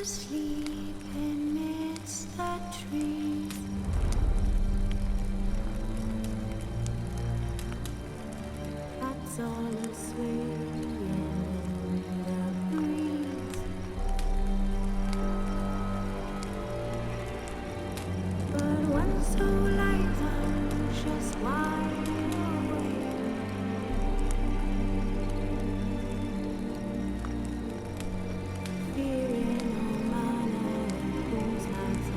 asleep amidst the trees. That's all swaying in the breeze. But one so light, just wide awake. Fearing no manner whose hands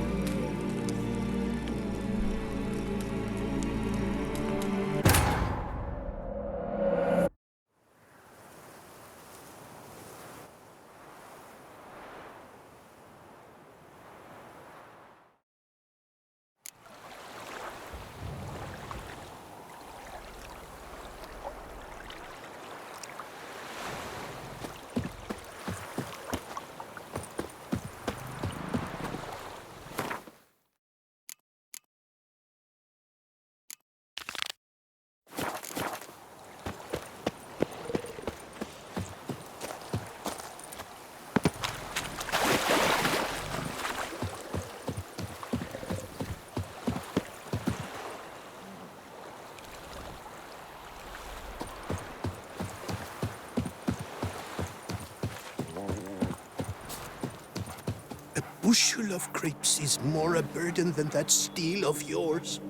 A bushel of grapes is more a burden than that steel of yours.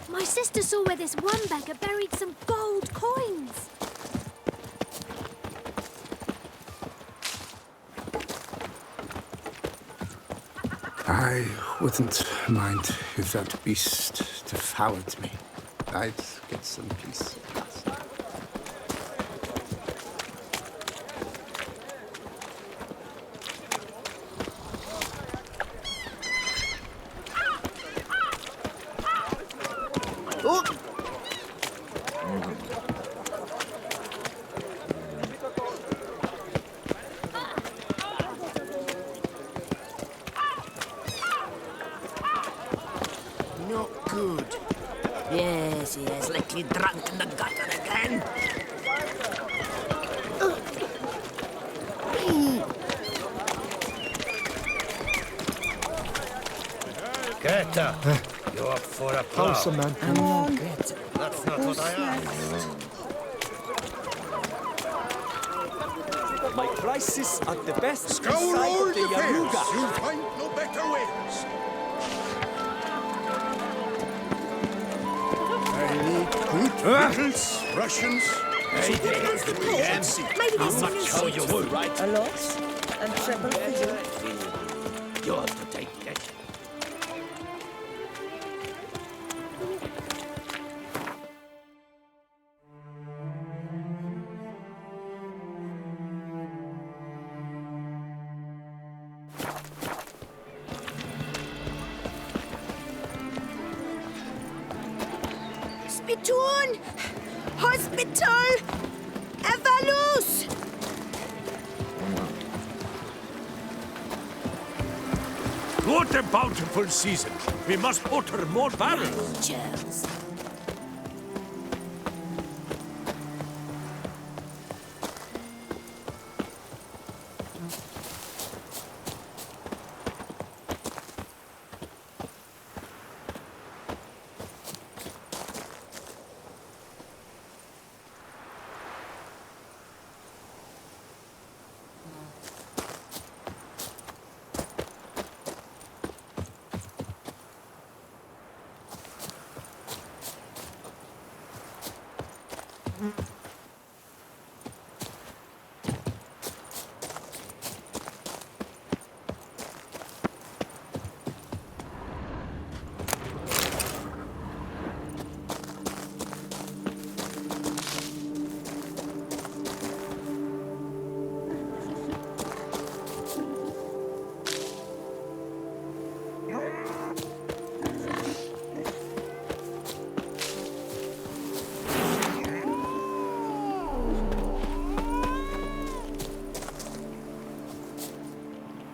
My sister saw where this one beggar buried some gold coins. I wouldn't mind if that beast devoured me. I'd get some peace. Not good. Yes, likely drunk in the gutter again. Get up. You're up for a plow. How's a man doing? That's not what I asked. My prices are the best Scour inside all of the the fairs. Yaruga. You'll find no better wares. I need good victuals, Russians. Hey, That's the port. Maybe How there's much some show you would, right? A lot and treble for you. You have to take that. Spittoon! Hospital! Evalus! What a bountiful season. We must water more barrels. Angels!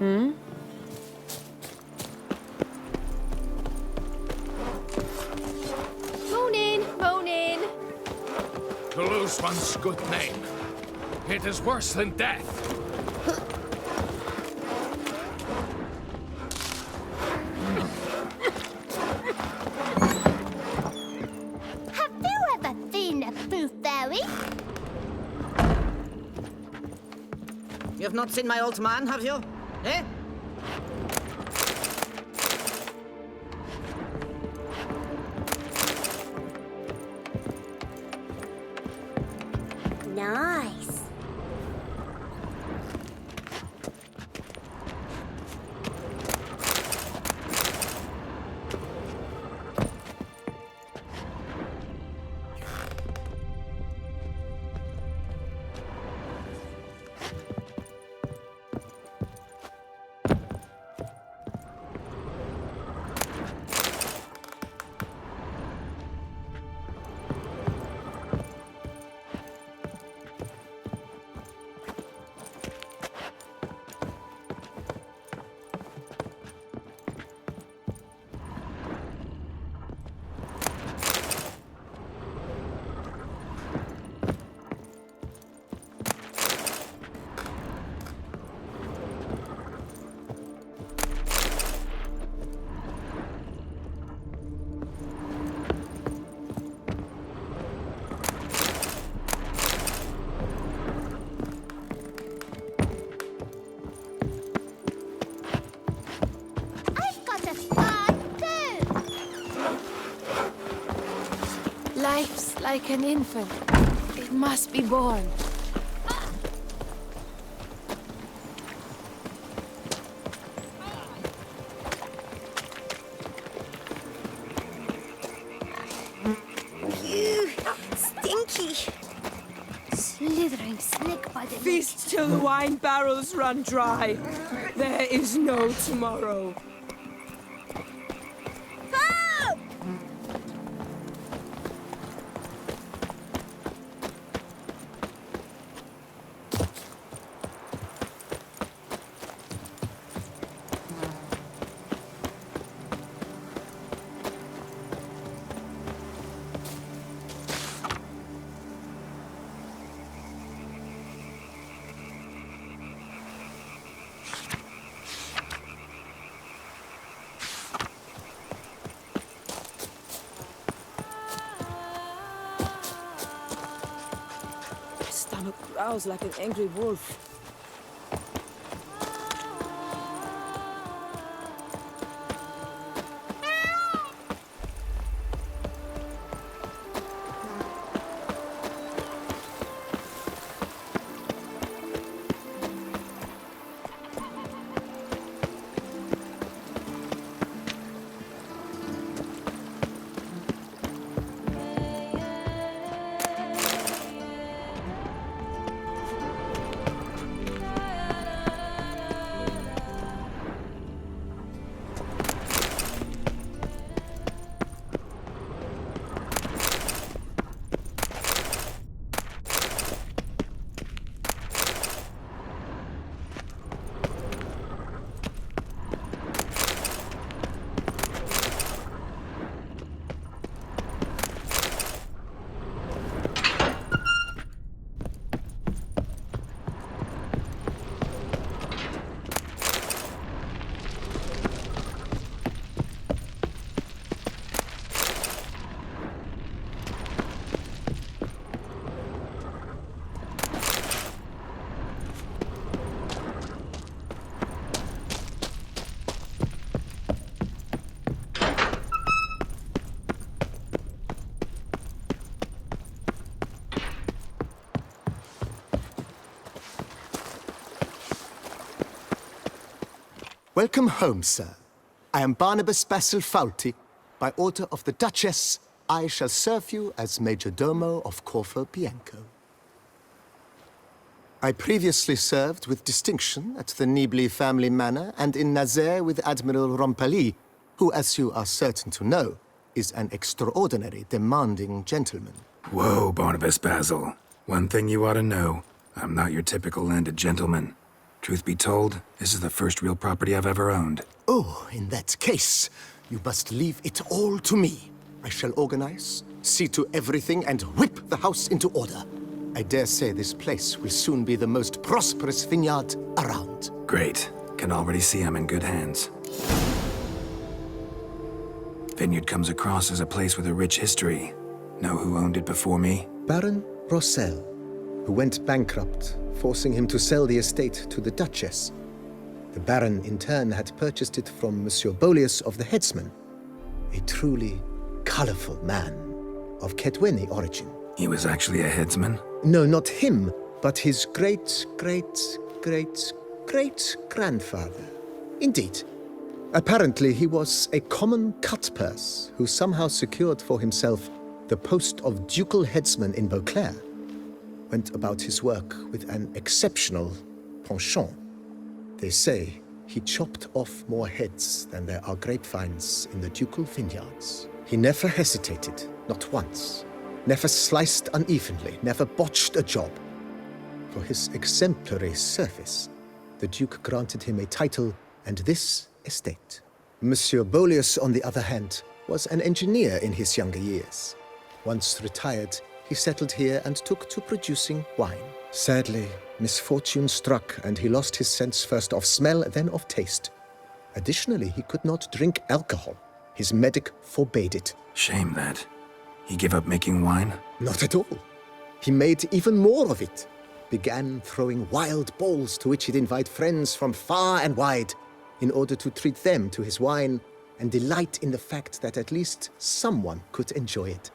Morning, morning. To lose one's good name. It is worse than death. Have you ever seen a poof fairy? You've not seen my old man, have you? Eh? Nice. I've got a scar too. Life's like an infant. It must be born. Ew, stinky. Slithering snake by the neck. Feast till the wine barrels run dry. There is no tomorrow. Oh! My stomach growls like an angry wolf. Welcome home, sir. I am Barnabas Basil Faulty. By order of the Duchess, I shall serve you as Major Domo of Corfu Bianco. I previously served with distinction at the Nibli family manor and in Nazaire with Admiral Rompali, who, as you are certain to know, is an extraordinary demanding gentleman. Whoa, Barnabas Basil. One thing you ought to know. I'm not your typical landed gentleman. Truth be told, this is the first real property I've ever owned. Oh, in that case, you must leave it all to me. I shall organize, see to everything, and whip the house into order. I dare say this place will soon be the most prosperous vineyard around. Great. Can already see I'm in good hands. Vineyard comes across as a place with a rich history. Know who owned it before me? Baron Rossel, who went bankrupt, forcing him to sell the estate to the Duchess. The Baron, in turn, had purchased it from Monsieur Bolius of the Headsman, a truly colorful man of Ketweni origin. He was actually a headsman? No, not him, but his great-great-great-great-grandfather. Indeed. Apparently, he was a common cutpurse who somehow secured for himself the post of ducal headsman in Beauclair. Went about his work with an exceptional penchant. They say he chopped off more heads than there are grapevines in the ducal vineyards. He never hesitated, not once. Never sliced unevenly, never botched a job. For his exemplary service, the Duke granted him a title and this estate. Monsieur Bolius, on the other hand, was an engineer in his younger years. Once retired, he settled here and took to producing wine. Sadly, misfortune struck and he lost his sense first of smell, then of taste. Additionally, he could not drink alcohol. His medic forbade it. Shame that. He gave up making wine? Not at all. He made even more of it. Began throwing wild balls to which he'd invite friends from far and wide in order to treat them to his wine and delight in the fact that at least someone could enjoy it.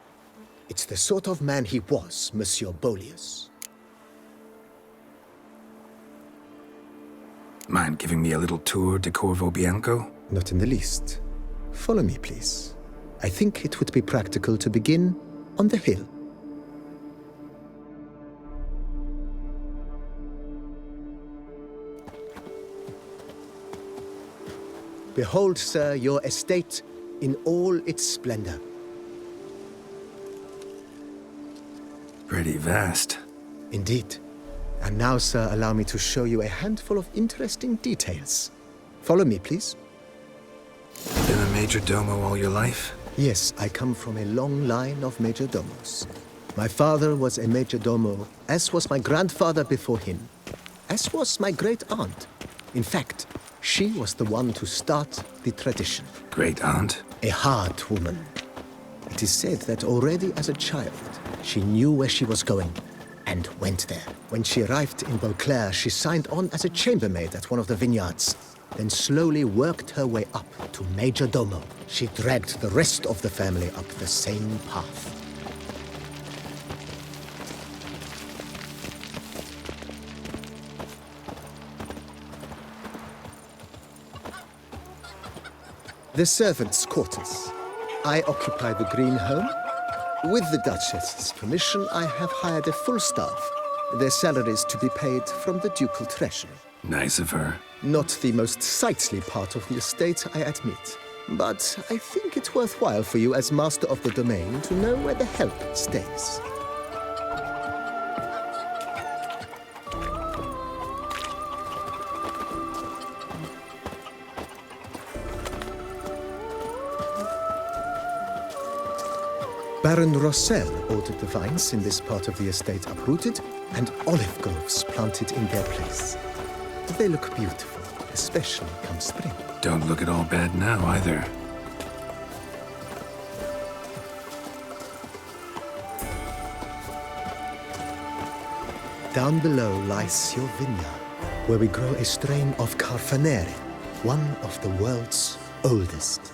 It's the sort of man he was, Monsieur Bolius. Mind giving me a little tour de Corvo Bianco? Not in the least. Follow me, please. I think it would be practical to begin on the hill. Behold, sir, your estate in all its splendor. Pretty vast. Indeed. And now, sir, allow me to show you a handful of interesting details. Follow me, please. Been a major domo all your life? Yes, I come from a long line of major domos. My father was a major domo, as was my grandfather before him, as was my great-aunt. In fact, she was the one to start the tradition. Great-aunt? A hard woman. It is said that already as a child, she knew where she was going and went there. When she arrived in Beauclair, she signed on as a chambermaid at one of the vineyards, then slowly worked her way up to major domo. She dragged the rest of the family up the same path. The servants' quarters. I occupy the green home. With the Duchess's permission, I have hired a full staff. Their salaries to be paid from the ducal treasury. Nice of her. Not the most sightly part of the estate, I admit. But I think it worthwhile for you as master of the domain to know where the help stays. Baron Rossel ordered the vines in this part of the estate uprooted and olive groves planted in their place. They look beautiful, especially come spring. Don't look at all bad now, either. Down below lies your vineyard, where we grow a strain of Carfanere, one of the world's oldest.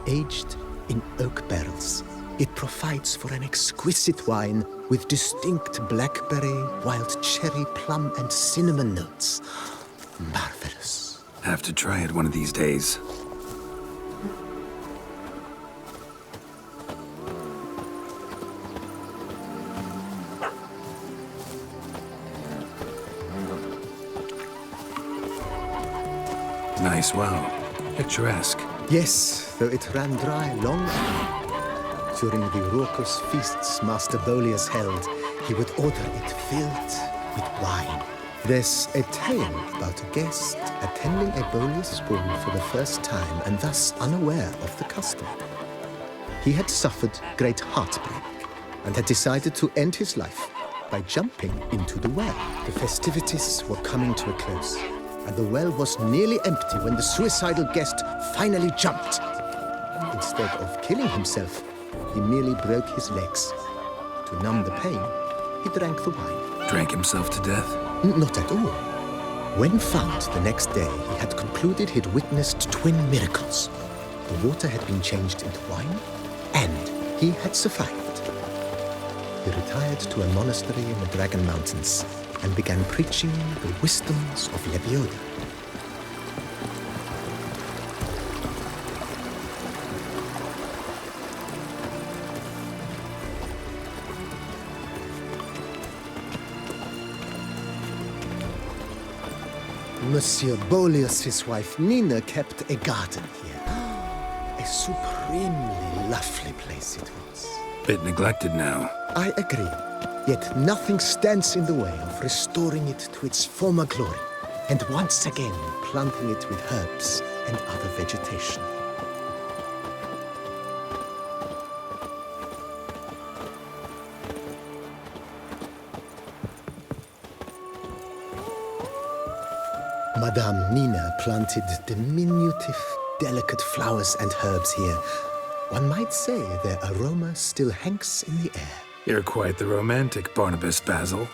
Aged in oak barrels, it provides for an exquisite wine with distinct blackberry, wild cherry, plum, and cinnamon notes. Marvelous. Have to try it one of these days. Nice well. Picturesque. Yes, though it ran dry long ago. During the raucous feasts Master Bolius held, he would order it filled with wine. There's a tale about a guest attending a bowler's ball for the first time and thus unaware of the custom. He had suffered great heartbreak and had decided to end his life by jumping into the well. The festivities were coming to a close, and the well was nearly empty when the suicidal guest finally jumped. Instead of killing himself, he merely broke his legs. To numb the pain, he drank the wine. Drank himself to death? Not at all. When found the next day, he had concluded he'd witnessed twin miracles. The water had been changed into wine, and he had survived. He retired to a monastery in the Dragon Mountains and began preaching the wisdoms of Lebioda. Monsieur Boleus's wife Nina kept a garden here. A supremely lovely place it was. Bit neglected now. I agree. Yet nothing stands in the way of restoring it to its former glory, and once again planting it with herbs and other vegetation. Madame Nina planted diminutive, delicate flowers and herbs here. One might say their aroma still hangs in the air. You're quite the romantic, Barnabas Basil.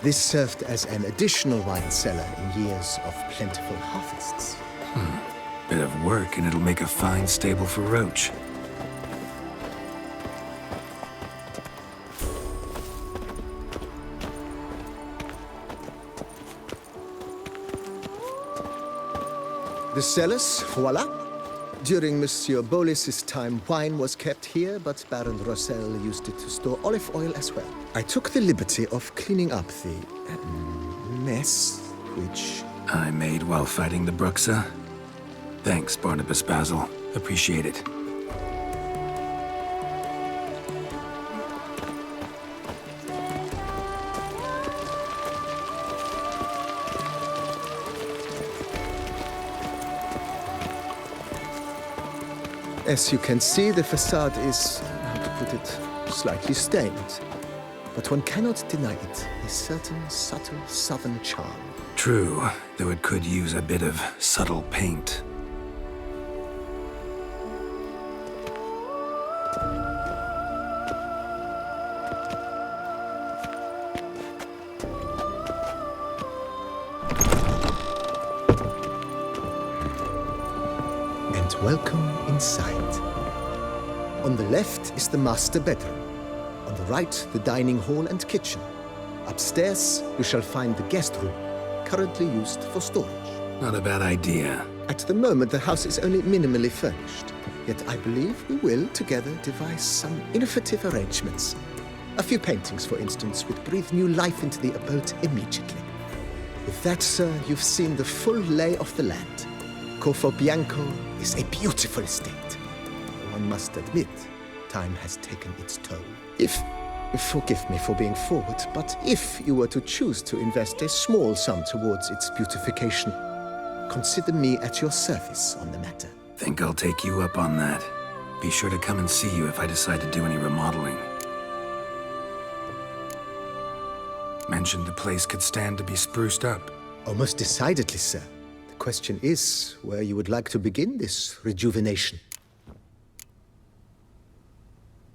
This served as an additional wine cellar in years of plentiful harvests. Bit of work and it'll make a fine stable for Roach. The cellars, voila. During Monsieur Boleus's time, wine was kept here, but Baron Rossel used it to store olive oil as well. I took the liberty of cleaning up the mess, which... I made while fighting the Bruxa. Thanks, Barnabas Basil. Appreciate it. As you can see, the facade is, how to put it, slightly stained. But one cannot deny it, a certain subtle southern charm. True, though it could use a bit of subtle paint. And welcome inside. On the left is the master bedroom. On the right, the dining hall and kitchen. Upstairs, you shall find the guest room, currently used for storage. Not a bad idea. At the moment, the house is only minimally furnished. Yet I believe we will, together, devise some innovative arrangements. A few paintings, for instance, would breathe new life into the abode immediately. With that, sir, you've seen the full lay of the land. Corvo Bianco is a beautiful estate. One must admit, time has taken its toll. Forgive me for being forward, but if you were to choose to invest a small sum towards its beautification, consider me at your service on the matter. Think I'll take you up on that. Be sure to come and see you if I decide to do any remodeling. Mentioned the place could stand to be spruced up. Oh, most decidedly, sir. The question is where you would like to begin this rejuvenation.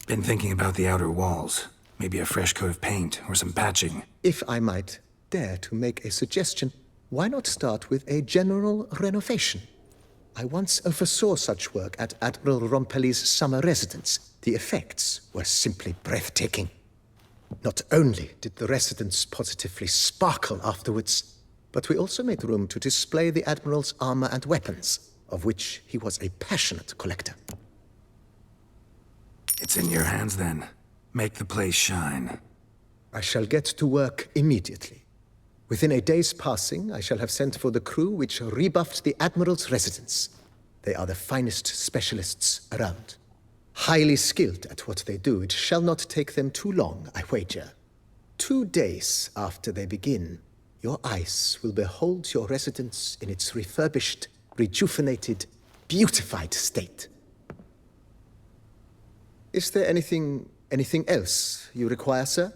Been thinking about the outer walls. Maybe a fresh coat of paint or some patching. If I might dare to make a suggestion, why not start with a general renovation? I once oversaw such work at Admiral Rompelli's summer residence. The effects were simply breathtaking. Not only did the residence positively sparkle afterwards, but we also made room to display the Admiral's armor and weapons, of which he was a passionate collector. It's in your hands then. Make the place shine. I shall get to work immediately. Within a day's passing, I shall have sent for the crew which rebuffed the Admiral's residence. They are the finest specialists around. Highly skilled at what they do, it shall not take them too long, I wager. 2 days after they begin, your eyes will behold your residence in its refurbished, rejuvenated, beautified state. Is there anything else you require, sir?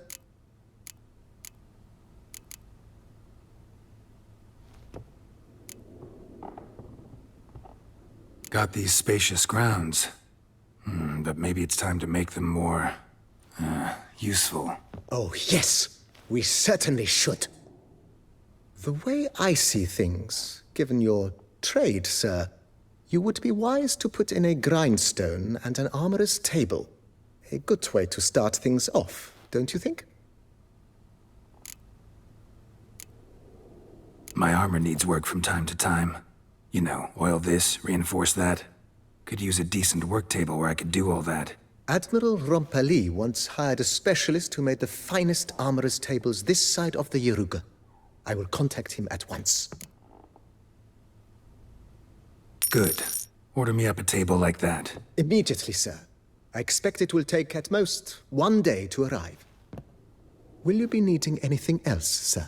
Got these spacious grounds. But maybe it's time to make them more... useful. Oh, yes. We certainly should. The way I see things, given your trade, sir, you would be wise to put in a grindstone and an armorer's table. A good way to start things off, don't you think? My armor needs work from time to time. You know, oil this, reinforce that. Could use a decent work table where I could do all that. Admiral Rompali once hired a specialist who made the finest armorer's tables this side of the Yaruga. I will contact him at once. Good. Order me up a table like that. Immediately, sir. I expect it will take at most 1 day to arrive. Will you be needing anything else, sir?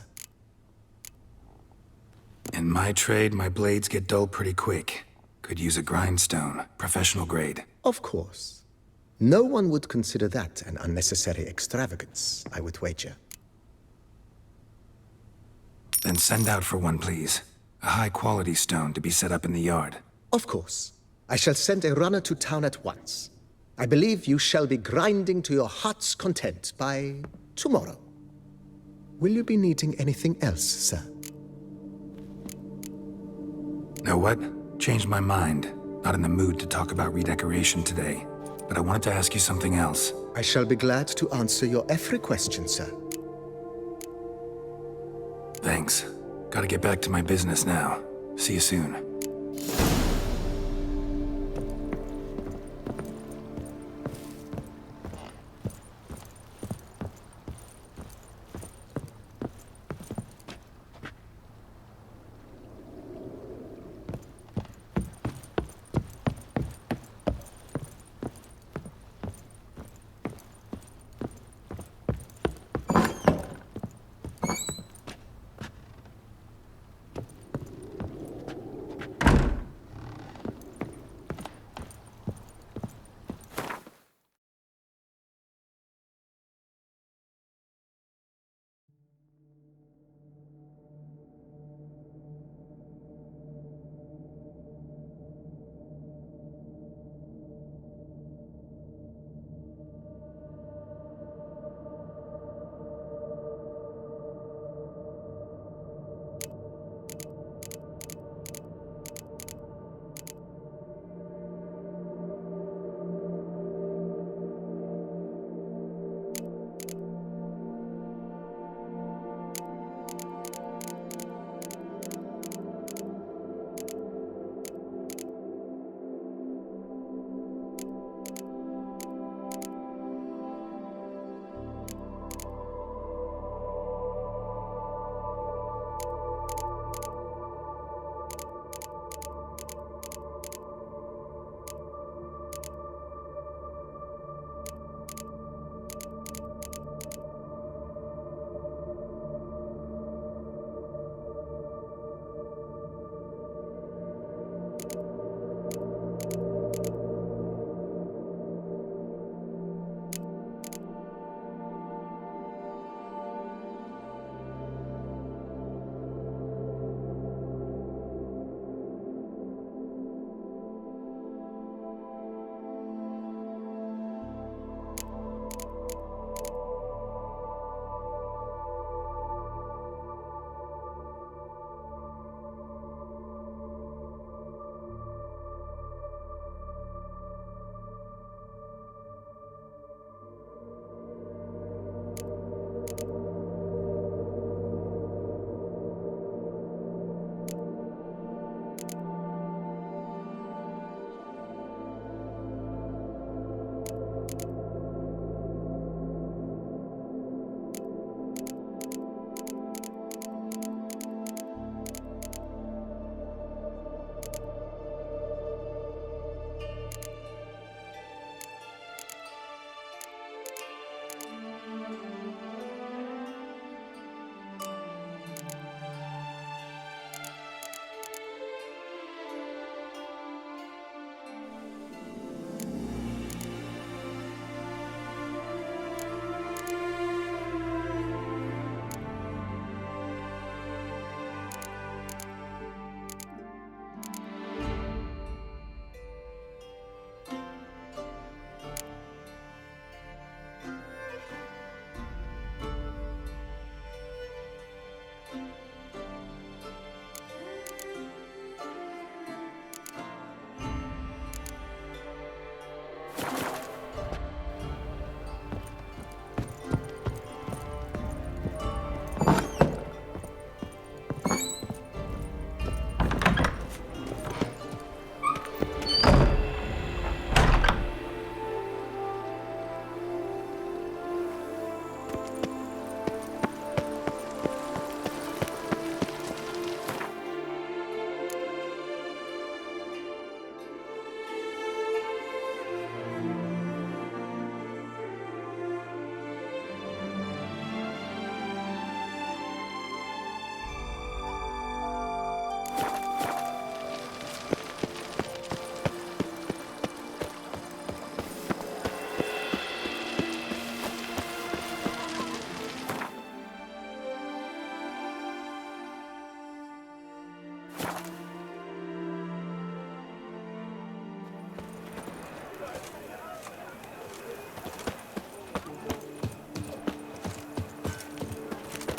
In my trade, my blades get dull pretty quick. Could use a grindstone, professional grade. Of course. No one would consider that an unnecessary extravagance, I would wager. Then send out for one, please. A high-quality stone to be set up in the yard. Of course. I shall send a runner to town at once. I believe you shall be grinding to your heart's content by tomorrow. Will you be needing anything else, sir? Know what? Changed my mind. Not in the mood to talk about redecoration today. But I wanted to ask you something else. I shall be glad to answer your every question, sir. Thanks. Gotta get back to my business now. See you soon.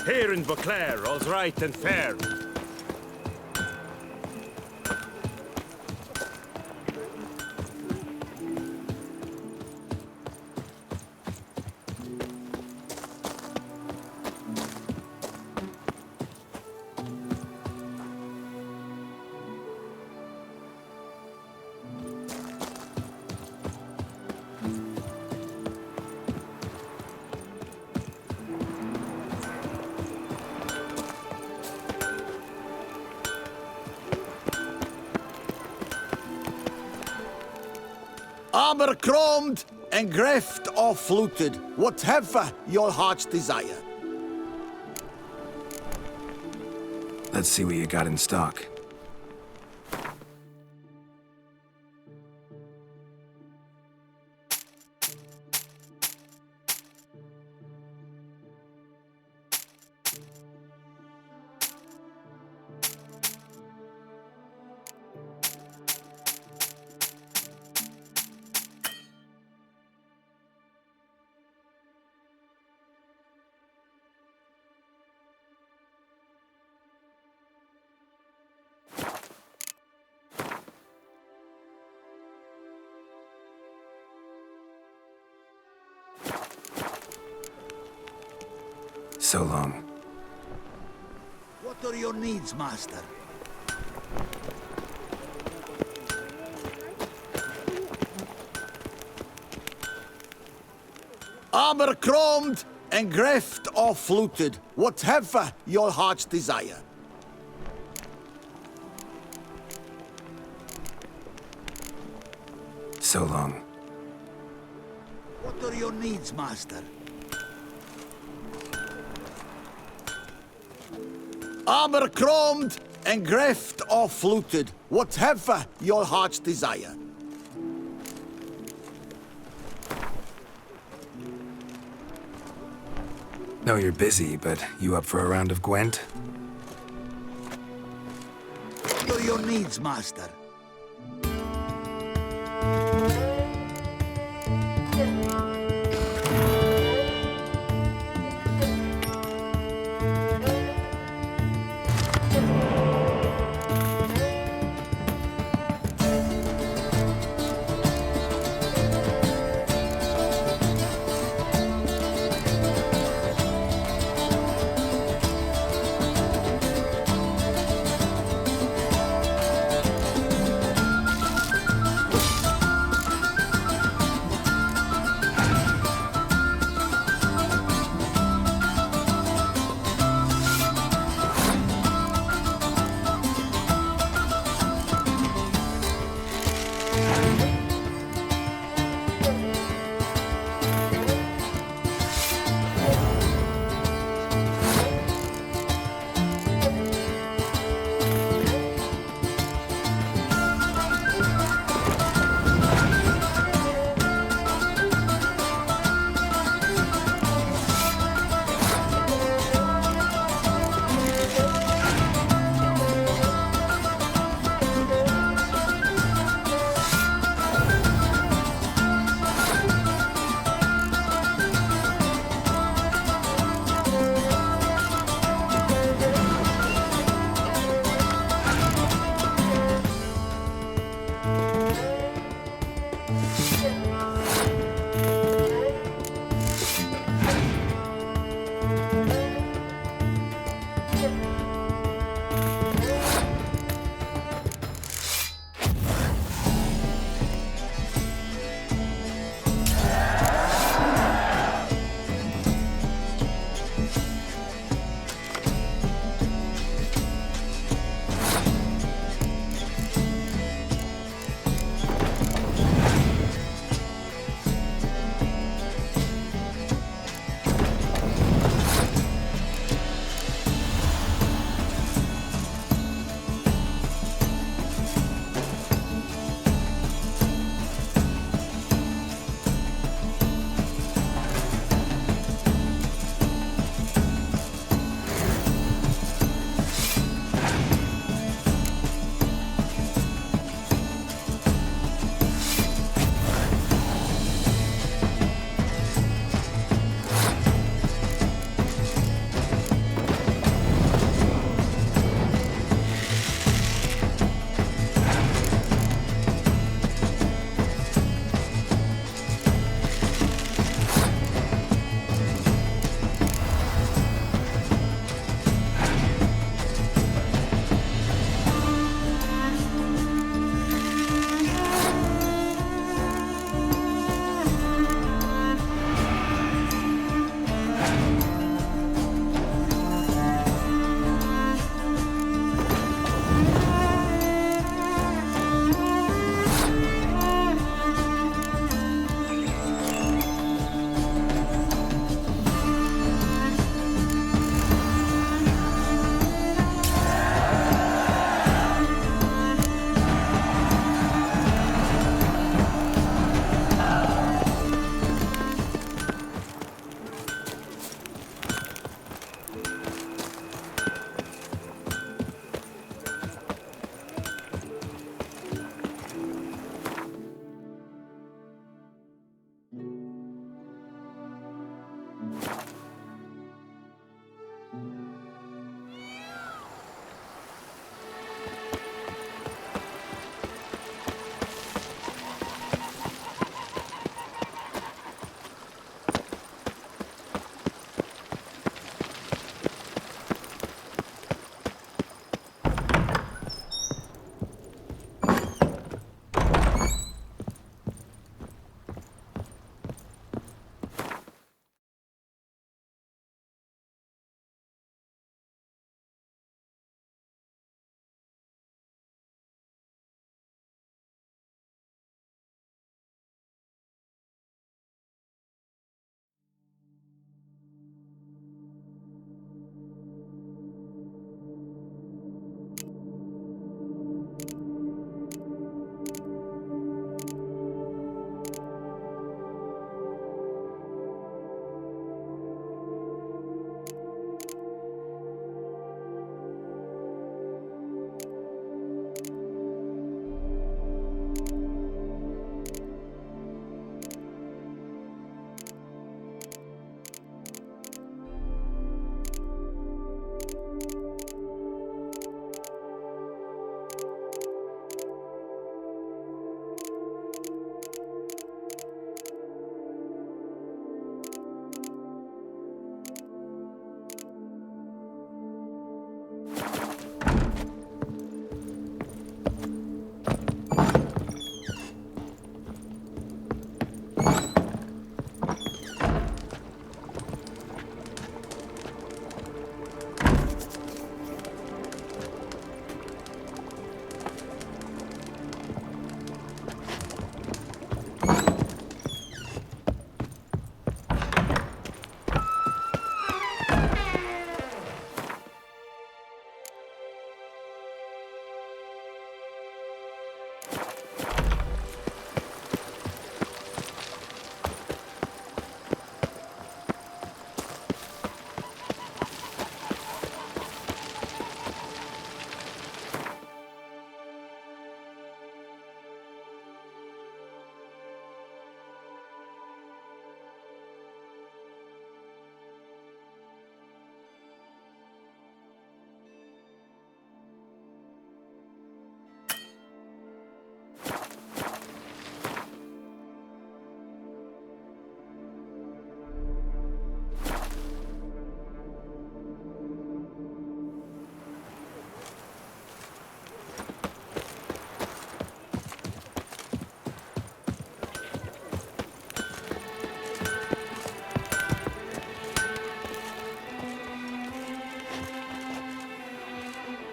Here in Beauclair, all's right and fair. Armor chromed, engraved or fluted, whatever your heart's desire. Let's see what you got in stock. So long. What are your needs, master? Armor chromed, engraved or fluted, whatever your heart's desire. So long. What are your needs, master? Armor chromed, engraved or fluted, whatever your heart's desire. Know you're busy, but you up for a round of Gwent? What are your needs, master?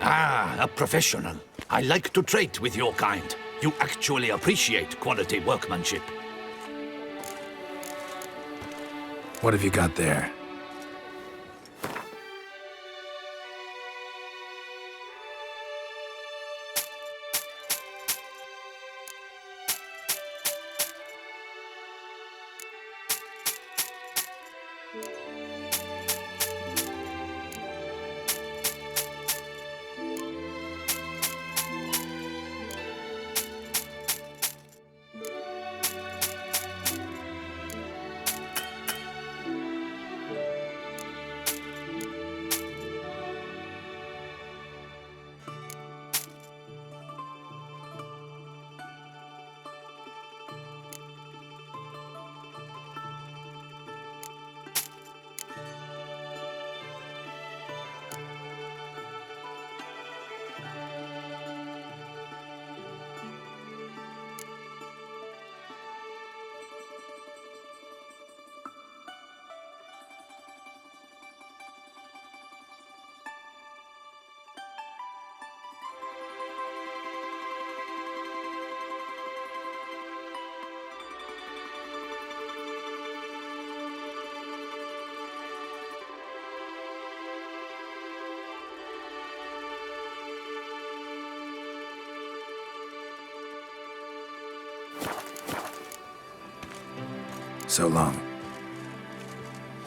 Ah, a professional. I like to trade with your kind. You actually appreciate quality workmanship. What have you got there? So long.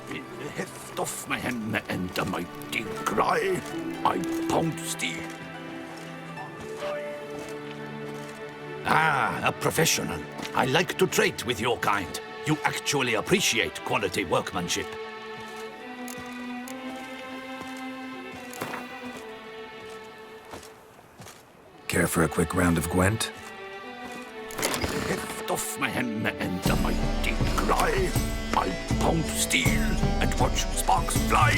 In the heft of my hand and a mighty cry, I pounced thee. Ah, a professional. I like to trade with your kind. You actually appreciate quality workmanship. Care for a quick round of Gwent? Lift off my hem and the mighty cry. I'll pound steel and watch sparks fly.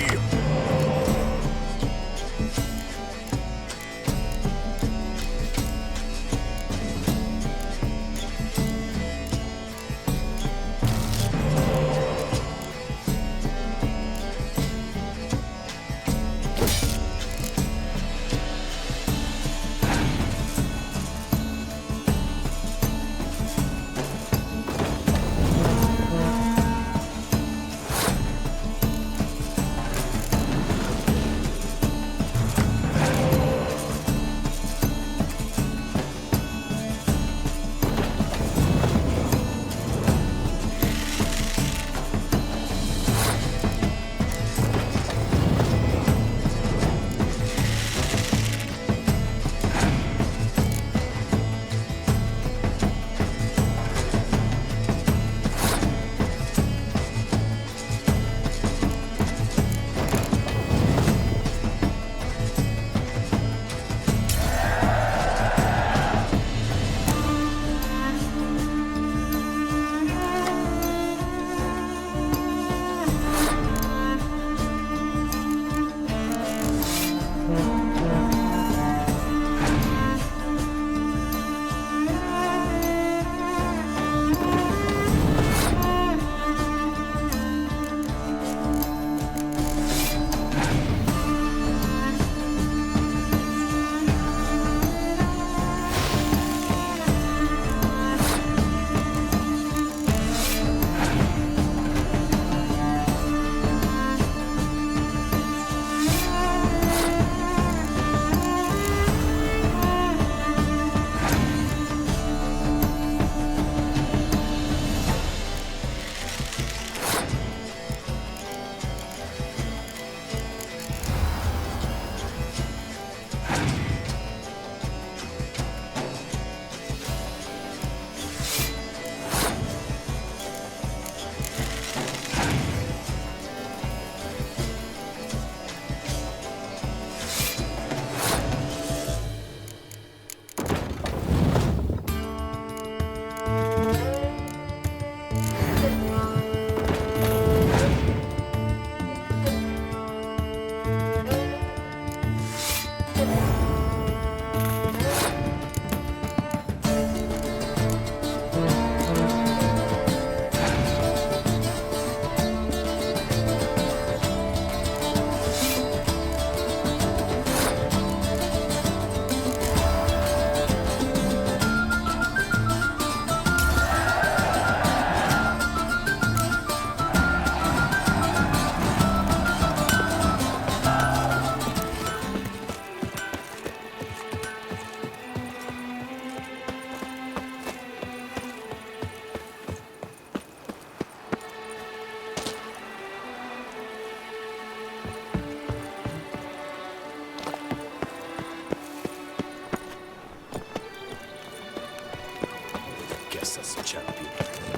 Guess that's a champion.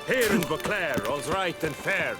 Here in Beauclair, all's right and fair.